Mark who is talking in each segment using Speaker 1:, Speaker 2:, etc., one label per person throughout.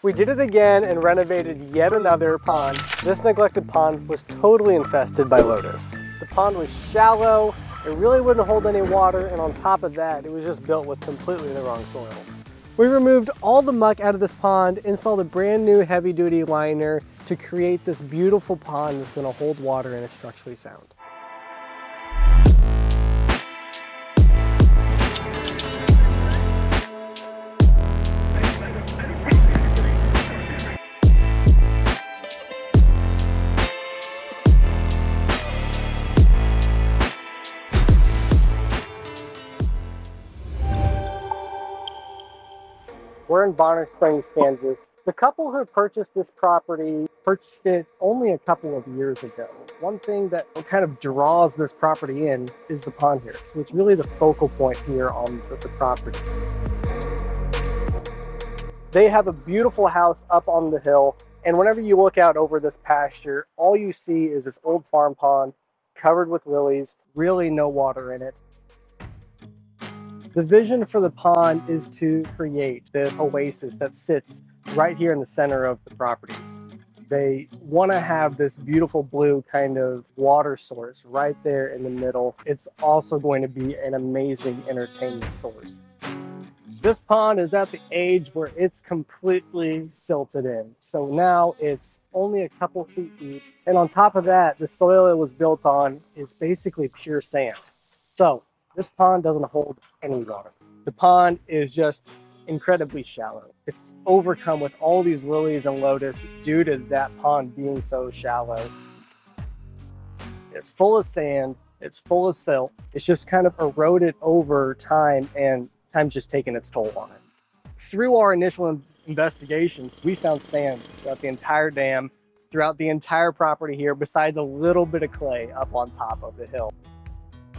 Speaker 1: We did it again and renovated yet another pond. This neglected pond was totally infested by lotus. The pond was shallow, it really wouldn't hold any water, and on top of that, it was just built with completely the wrong soil. We removed all the muck out of this pond, installed a brand new heavy-duty liner to create this beautiful pond that's gonna hold water and is structurally sound. We're in Bonner Springs, Kansas. The couple who purchased this property purchased it only a couple of years ago. One thing that kind of draws this property in is the pond here. So it's really the focal point here on the property. They have a beautiful house up on the hill. And whenever you look out over this pasture, all you see is this old farm pond covered with lilies, really no water in it. The vision for the pond is to create this oasis that sits right here in the center of the property. They want to have this beautiful blue kind of water source right there in the middle. It's also going to be an amazing entertainment source. This pond is at the age where it's completely silted in. So now it's only a couple feet deep. And on top of that, the soil it was built on is basically pure sand. So this pond doesn't hold any water. The pond is just incredibly shallow. It's overcome with all these lilies and lotus due to that pond being so shallow. It's full of sand, it's full of silt. It's just kind of eroded over time, and time's just taken its toll on it. Through our initial investigations, we found sand throughout the entire dam, throughout the entire property here, besides a little bit of clay up on top of the hill.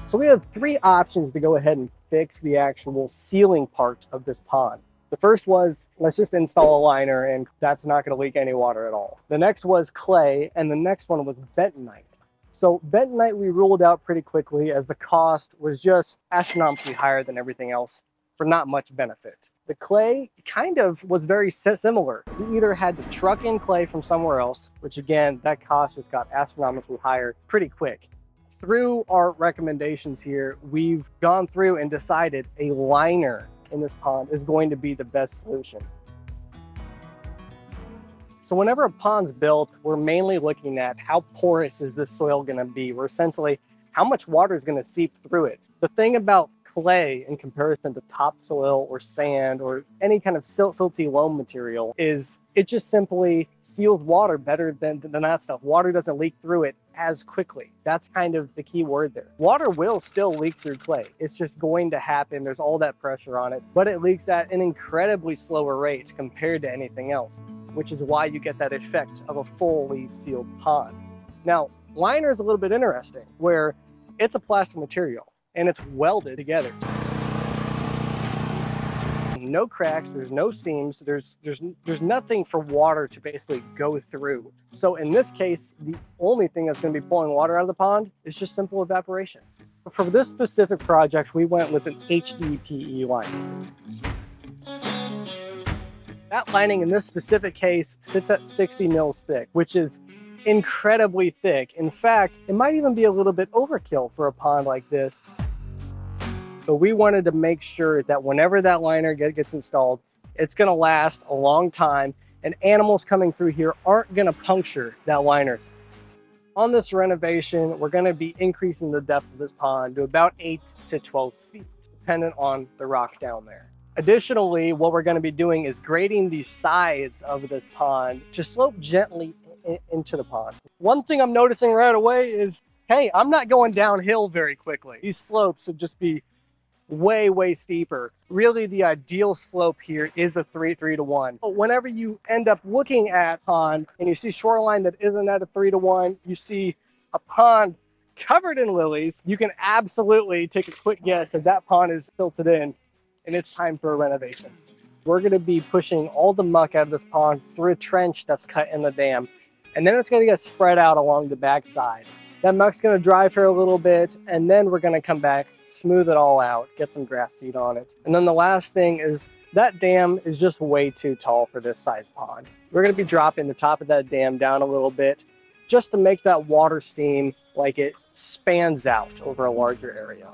Speaker 1: So we have three options to go ahead and fix the actual sealing part of this pond. The first was, let's just install a liner and that's not going to leak any water at all. The next was clay, and the next one was bentonite. So bentonite we ruled out pretty quickly as the cost was just astronomically higher than everything else for not much benefit. The clay kind of was very similar. We either had to truck in clay from somewhere else, which again, that cost just got astronomically higher pretty quick. Through our recommendations here, we've gone through and decided a liner in this pond is going to be the best solution. So whenever a pond's built, we're mainly looking at how porous is this soil going to be. We're essentially how much water is going to seep through it. The thing about clay in comparison to topsoil or sand or any kind of silty loam material is it just simply seals water better than that stuff. Water doesn't leak through it as quickly. That's kind of the key word there. Water will still leak through clay. It's just going to happen. There's all that pressure on it, but it leaks at an incredibly slower rate compared to anything else, which is why you get that effect of a fully sealed pond. Now, liner is a little bit interesting where it's a plastic material and it's welded together. No cracks, there's no seams, there's nothing for water to basically go through. So in this case, the only thing that's going to be pulling water out of the pond is just simple evaporation. For this specific project, we went with an HDPE lining. That lining in this specific case sits at 60 mils thick, which is incredibly thick. In fact, it might even be a little bit overkill for a pond like this. But we wanted to make sure that whenever that liner gets installed, it's going to last a long time and animals coming through here aren't going to puncture that liner. On this renovation, we're going to be increasing the depth of this pond to about 8 to 12 feet, dependent on the rock down there. Additionally, what we're going to be doing is grading the sides of this pond to slope gently into the pond. One thing I'm noticing right away is, hey, I'm not going downhill very quickly. These slopes would just be way steeper. Really, the ideal slope here is a 3-3-1. But whenever you end up looking at a pond and you see shoreline that isn't at a 3-1, you see a pond covered in lilies, you can absolutely take a quick guess that that pond is silted in and it's time for a renovation. We're going to be pushing all the muck out of this pond through a trench that's cut in the dam, and then it's going to get spread out along the backside. That muck's going to dry for a little bit, and then we're going to come back, smooth it all out, get some grass seed on it. And then the last thing is That dam is just way too tall for this size pond. We're going to be dropping the top of that dam down a little bit just to make that water seem like it spans out over a larger area.